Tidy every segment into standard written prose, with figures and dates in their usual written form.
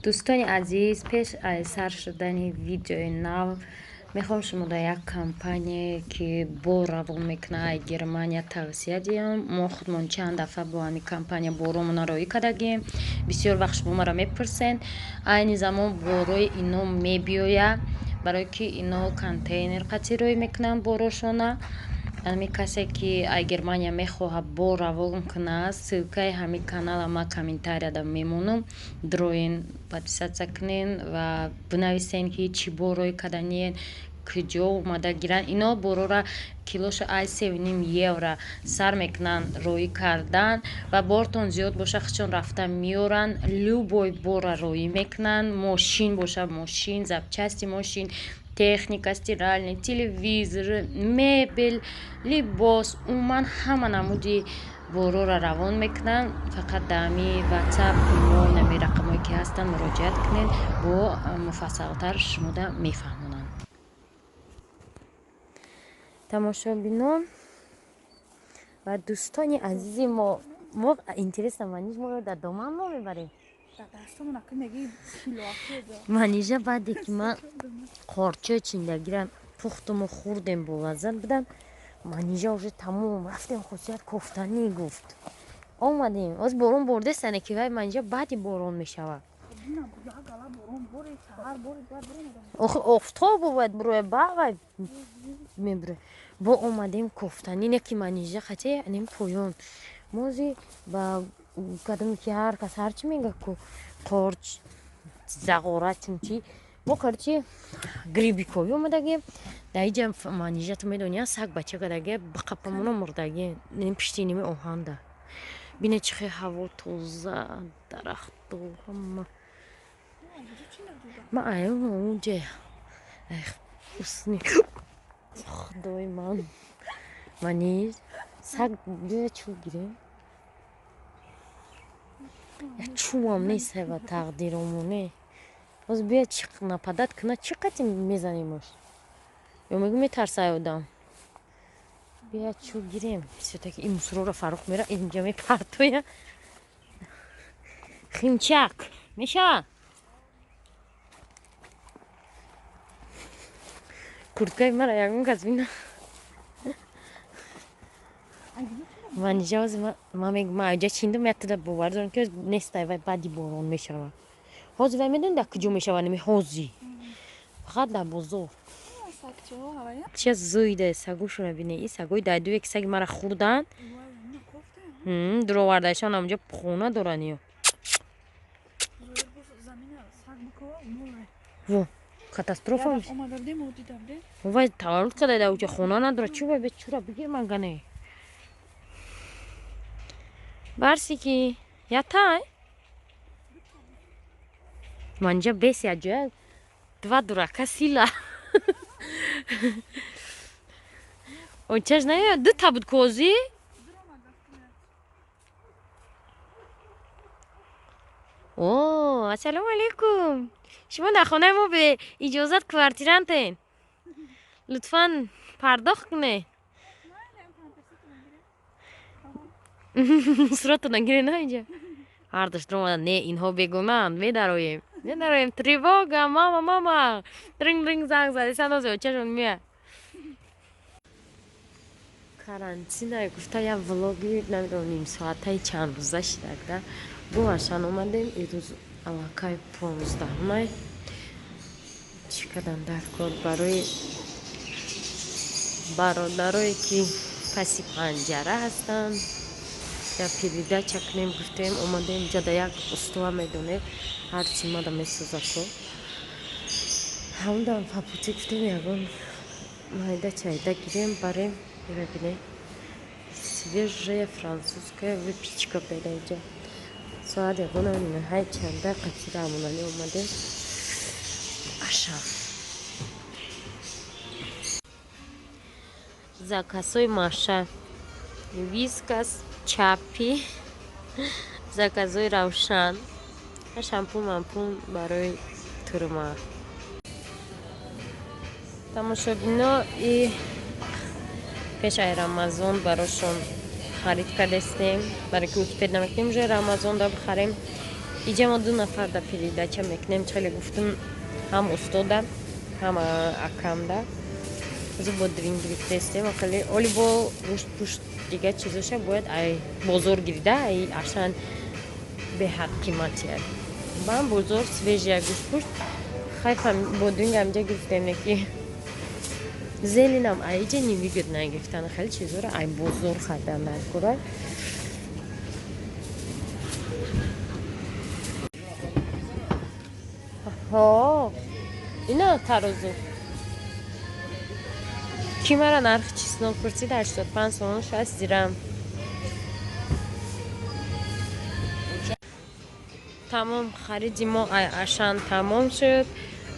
دوستان عزیز پیش از سر شدن ویدیو نو میخوام شما در یک کمپانی که بو روان میکنه گرمانیا توصیه دیم. ما خودمون چند دفعه با همین کمپانی بورمون روی کردیم. بسیار وقت شما را میپرسین این زمان بوروی اینو میبیوید برای که اینو کانتینر قطعی روی میکنن بوروشونه. همین کسی که از گرمانیا میخواه بو روان کنه سلکه همین کانال ما کامنتاری دام میمونم دروین подписаться کنین و بنویسین که چی بوروی کردنین کجا اومده گیرن. اینا برو را کیلوش ای 7.5 یورو سر میکنن روی کردن و بارتون زیاد باشه خچون رفتن میورن لوبوی بورا روی میکنن. ماشین باشه ماشین запчасти ماشین техника стиральный телевизор мебель لباس عموما همه نمودی برو را روان میکنن. فقط دامی واتساپ ایمو نمی رقمایی که هستن مراجعت کنین با مفصلتر شما دا میفهمونن. تماشا بینون و دوستانی عزیزی ما اینترست منیج ما رو در دامن ما میبریم منیجه بعدی که من قارچه چیندگی را پختم و خوردیم با وزن بدن منیجه уже تموم رفتیم خصوصیت کفتنی گفت آمدیم از بارون برده سنه که وای منیجه بعدی بارون میشود افتاب بود بروی باقی میبره با اومدیم کفتنی نکی منیجه خطه نیم پویون موزی با قدم که هر کس هرچی میگه که قارچ زغارت چی ما کرچی گریبی کوی اومدگیم در اینجا منیجه تو میدونی سگ بچه کدگه بقپمونو مردگی نیم پشتی نیمه اوهانده بینه چخه هوا توزه درخت و همه ما ایون اونجا اسنی خدای من منیز سگ بیا چو گیریم یا چو هم نیست و تقدیرمونه باز بیا چیق نپدت کنه چقدر میزنیمش یا میگو میترسه آدم بیا چو گیریم بسیده که این مصرو رو فروخ میره اینجا میپرتویه خیمچک میشه کردکای مرا یکم کس بینه من جاز ما میگم ما اینجا چیندم یاد باور دارم که نیست و بعدی بارون میشود حاضر و میدون در کجا میشود نمی حاضی فقط در بزرگ چه زویده سگوش رو بینه این سگوی در دو یک سگ مرا خوردن درو وردهشان همونجا خونه دارن و کاتاستروفا میشه وای تولد کرده در اوچه خونه نداره چو به چورا بگیر من گنه برسی که یاتای منجا بیسی اجوه دوا دورکه سیلا اونچهش نه دو تابود کوزی اوه السلام علیکم شما در خانه ما به اجازت کوارتیرانتین لطفاً پرداخت کنه صورت نگیره نه اینجا هر داشت رو نه اینها بگونن میدرویم تریواگا ماما درینگ زنگ زده سندازه چشون میه карантина گفته یه ولاگی نمیدونم نیم ساعته چند روزه شده گوهشان اومدیم این روز علاقه 15 مای چی کدن در کار برای برادرایی که پسی پنجره هستن یا پیریده چکنیم گفتیم اومدیم اینجا در یک استوه میدونه هرچی ما در میسوزه کن همون در پاپوتی گفتیم یکون مایده چایده گیریم بریم ببینیم свежая французская выпечка پیدا اینجا ساعت یکون هم های چنده قطیر همونانی اومده اشا заказой Маша вискас чапи заказой равшан шампунь мампунь برای турма тамошобино и پیش از رمضان براشون خرید کردیم برای که وقت پیدا نمیکنیم جای رمضان دا بخریم اینجا ما 2 نفر در передача میکنیم. خیلی گفتم هم استادم هم اکرم‌دا. از با درینگ گرفتیم. خیلی ولی با پشت دیگه چیزاش باید ای بازار گیرده ای عشان به حق قیمتی است. من بازار سوژه گوشت پشت خیلی با درینگ همجا گرفتیم نکی. زلینم ایجا نمیگید نگفتن خیلی چیزا رو ای بازار خریدن نکرد. ها اینا ترازو کی مرا نرخ چیزنو پرسید 85 سومش هست زیرم. تمام خریدیم ما عشان تمام شد.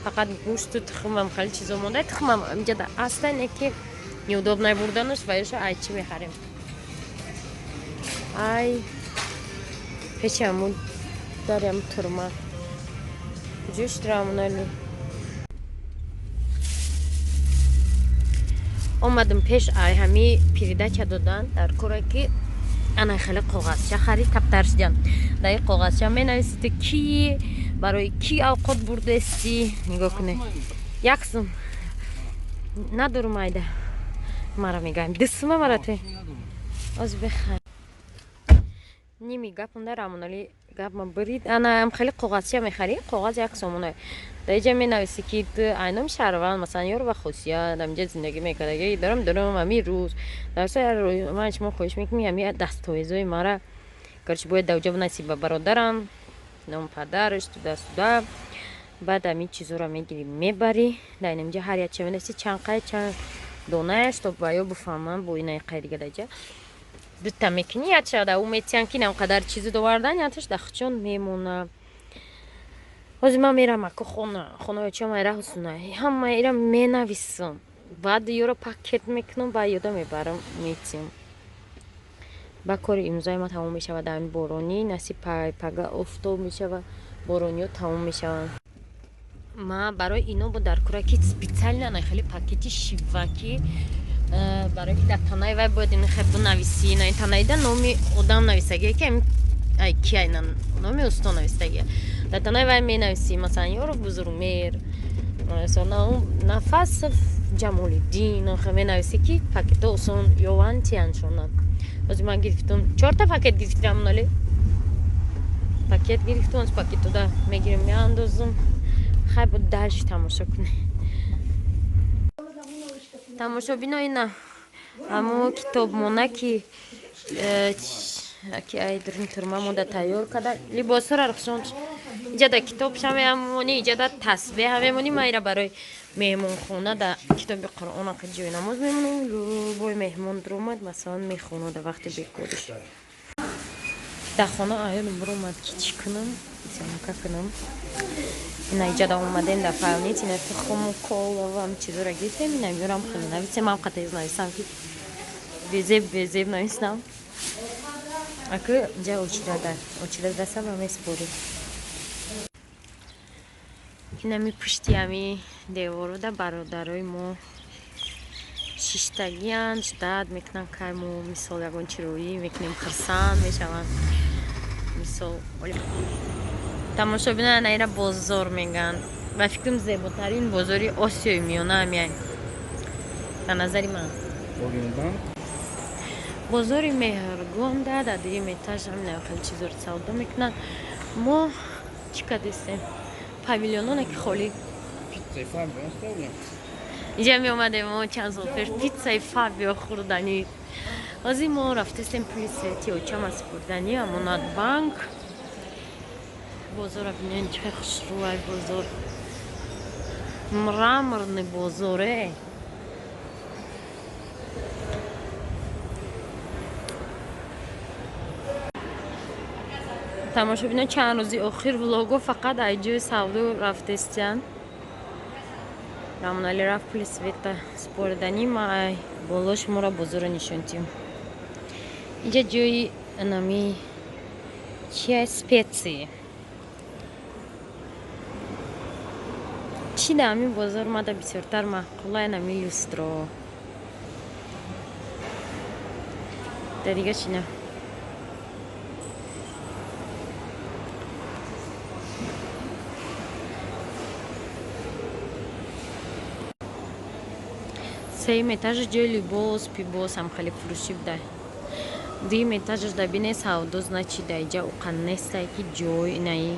فقط گوشت و تخمم خیلی چیزا مونده. تخمم اینجا اصلا یکی неудобно بردنش و ایش ای چی میخریم. ای پیشمون داریم ترما جوش درامونالی اومدم پیش ای همی передача دادن در کوره که انا خیلی قوغازچه خرید تبترش جان در این قوغازچه می نویسید کی برای کی اوقات برده استی نگاه کنه یکسم ندارم ایده مرا میگم دستم مرا ته از بخیر نیمی گپ اون دارم ولی گپ من برید انا هم خیلی قوغازچه میخری قوغاز یک سومونه در اینجا می نویسید که اینم شهروند مثلا یارو و خوشیا در اینجا زندگی میکنه دارم همی روز در سر من شما خوش میکنم همی دستاویزای مرا گرچه باید دوجا نصیب برادرم نام پدرش تو دست دا بعد همی چیزا رو میگیری میبری در اینجا هر یک چه می‌نویسی چند قید چند دونهش تا باید بفهمم با اینای قید دیگه دیگه دو تا میکنی یاد شده او میتیان که نمقدر چیزی دووردن یادش دخچون میمونه از من میرم اکو خونه چه میره حسونه همه ایرم مینویسم بعد یورو پاکت میکنم با یادا میبرم میتیم با کار امضای ما تموم میشه و در بارونی نصیب پگا افتو میشه و بارونیو تموم میشه ما برای اینو با در کورا که سپیڅیل نه خیلی پاکتی شیواکی برای که در تنهای وای باید این خیلی نویسی نه این تنهای در نامی آدم نویسگی که ای کی اینا نامی استو نویسگی در تنهای وای می نویسی مثلا یارو بزرگمیر مثلا نفس جمال دین خیلی نویسی که پاکت اصلا یوان تیان شونن از من گرفتم 4 تا پاکت گرفتم نالی پاکت گرفتم از پاکت رو در میگیرم میاندازم خیلی بود درش تماشا کنه تماشا بینا اینا همو کتاب مونه که ای درین ترما مونده تیار کرده لباس را رخشان اینجا در کتاب شما همونی اینجا در تسبیح همونی ما ایرا برای مهمون خونه در کتاب قرآن که جوی نماز میمونیم رو بای مهمون در اومد مثلا میخونه در وقت بکودش در خانه آیان برو اومد که چی کنم که کنم اینا اینجا در اومدیم در فهمید اینا تخم و کل و هم چیزا را گیفتیم اینا میارم خیلی نویسیم هم قطعیز نویسم که بیزیب نویسم اکه اینجا اوچیده دستم همه سپوری اینا می پشتی همی دیوارو در برادرای ما شیشتگی هن شداد میکنن که ما مثال یکون چیرویی میکنیم خرسان میشون مثال تماشا بینن اینا بازار میگن و فکرم زیباترین بازاری آسیای میانه همیه به نظری من بازاری مهرگان در دیگه میتاش همین خیلی چیز رو سودا میکنن ما چیکار دستیم پاویلیونونه که خالی پیتزای فابیو هست اینجا می اومدیم ما چند سال پیش پیتزای فابیو خوردنی از این ما رفتیم پلیس تیوچم از خوردنی امانت بانک بازار بینین چه خوش روی بازار مرمرن بازاره تماشا بینن چند روزی آخر ولاگو فقط ایجای سودو رفتستین رامنالی رفت پلیس ویتا سپوردنی ما بالاش ما را بازار نشوندیم اینجا جای نامی چیه سپیسی چی در همین بازار ما در بسیارتر محقوله نامی لوسترو در دیگه چی نه سوم этаж ҷои либос пибос ҳам хеле фурӯшида. Дуюм этажаш дабине савдо значи даиҷа уқан нестай ки ҷой инаи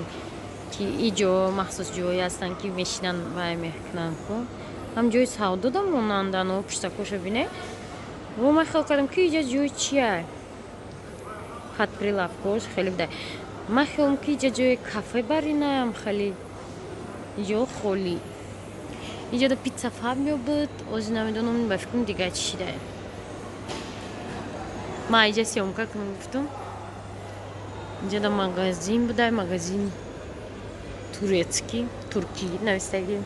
ки иҷо махсус ҷои ҳастанд ки мешинан вай мекунанд ко ҳам ҷои савдо да монандану пуштакоша бине во ман хел кардам ки иҷа ҷои чия хат прилавкош хеле буда ман хелам ки иҷа ҷои кафе баринаям хеле иҷо холӣ иҷода питса фаб мебуд ози намедонам ба фикрам дига чӣ шида ман иҷа сёмка кунам гуфтам иҷода магазин буда магазин турецкий туркӣ навистагӣ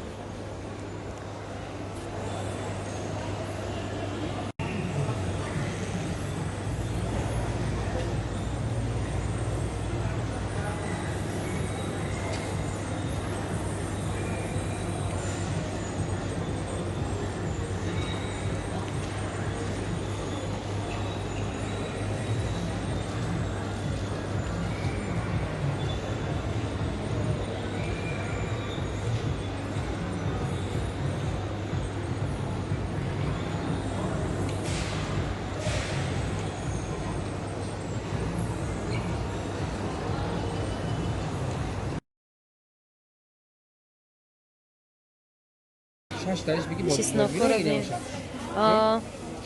Шаш таиш биги чеснокро бинед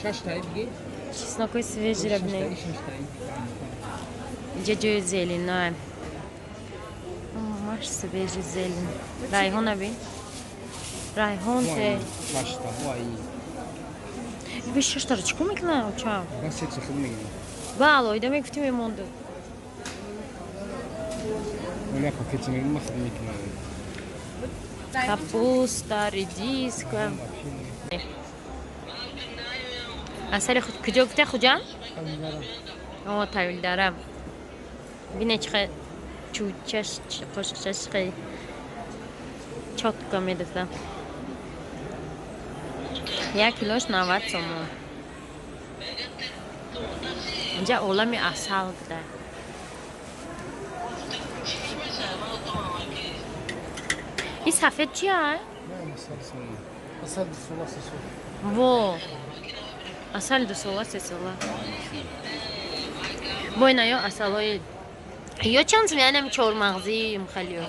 шаш таиш биги чеснокои свежиро бинед иҷа ҷои зелиное маш свежи зелен райҳона бин райҳон те шашта вай би шаштаро чӣ кор мекунад очам бас сети хуб мегирам бало ида мегуфтӣ мемонду оля пакети мегирам хуб мекунам капуста редиска асари худ куҷо гуфта хуҷам тавилдарам бине чиқа чӯчаш қошиқчаш чиқа чотка медазам 1 килош 90 сомон инҷа олами асал буда ин сафед чия во асали 2 сола 3 сола бо ина ё асалҳои ё чанд сом янам чормағзи мхалиё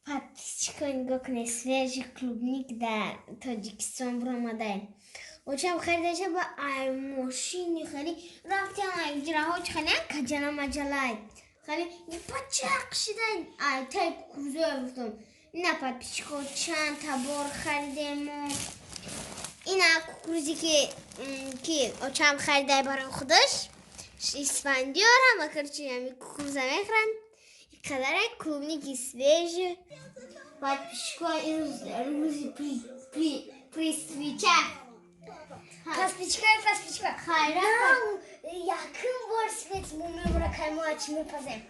Подписчикам гукне свежий клубник да Таджикистон бромадай. Очам хардаша ба ай машини хали рафтам ай ҷираҳоч хали каҷана маҷалай хали пачақ шидай ай тай кукурузоя гуфтам ина подписчико чанд табор харидем ина кукурузи ки очам харидай барои худаш испандиёрам акарчи ами кукуруза мехӯранд икадарай клубники свежи подписчико рузи присвича Паспичка. Хайрам. Якын бор свет мумра каймач мепазем.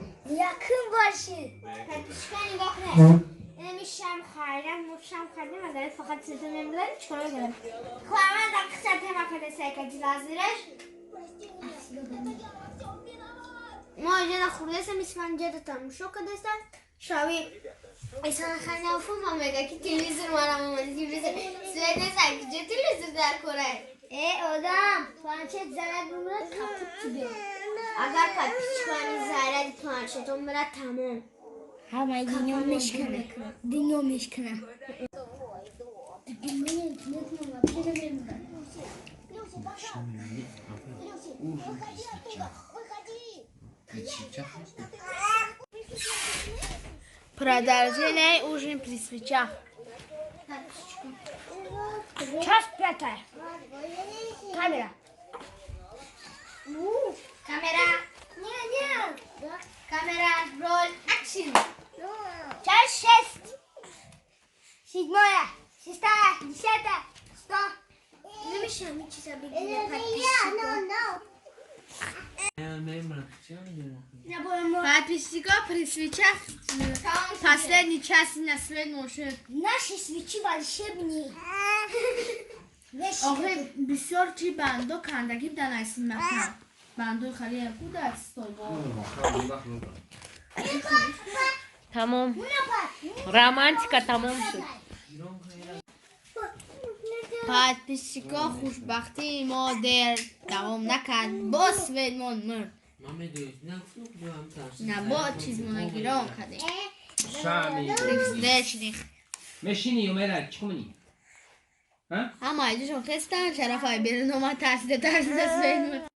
Якын баши. Паспичка нигоҳ кунед. Мишам хайрам, мушам кардем, агар фақат сета мемлад, чикора гирем. Хвама да қисат ма каде сайка ҷилазираш. Мо ҷада хурдесам исман ҷада тамошо кадеста. Шави Исан хана фума мега ки телевизор марам телевизор свет не сайк ҷа телевизор дар корай. Odam, planşet zarar bulmaz kaput gibi. Agar подписчиками заряд планшетом мира тамом. Ҳама динём мешкана. Динём мешкана. Продолжение ужин при свечах. Час 5. Камера. Камера. Нет. Камера, роль, акшн. Час 6. 7. 6. 10. 100. Не мешай, мы часа бегали подписчиков. Подписчиков при свечах. Последний час на свет ношет. Наши свечи волшебные. آخه بسیار چی بندو کندگی دنایسین مثلا بندو خیلی خوب است تو تمام رمانتیکا تمام شد подписчика خوشبختی ما در دوام نکرد با سویدمان مرد نه با چیز ما گیران کرده شامی رفزدش مشینی و مرد چی کنی؟ ها؟ اما ایدوشون خستن شرف های بیرون اومد ترسیده سویدمان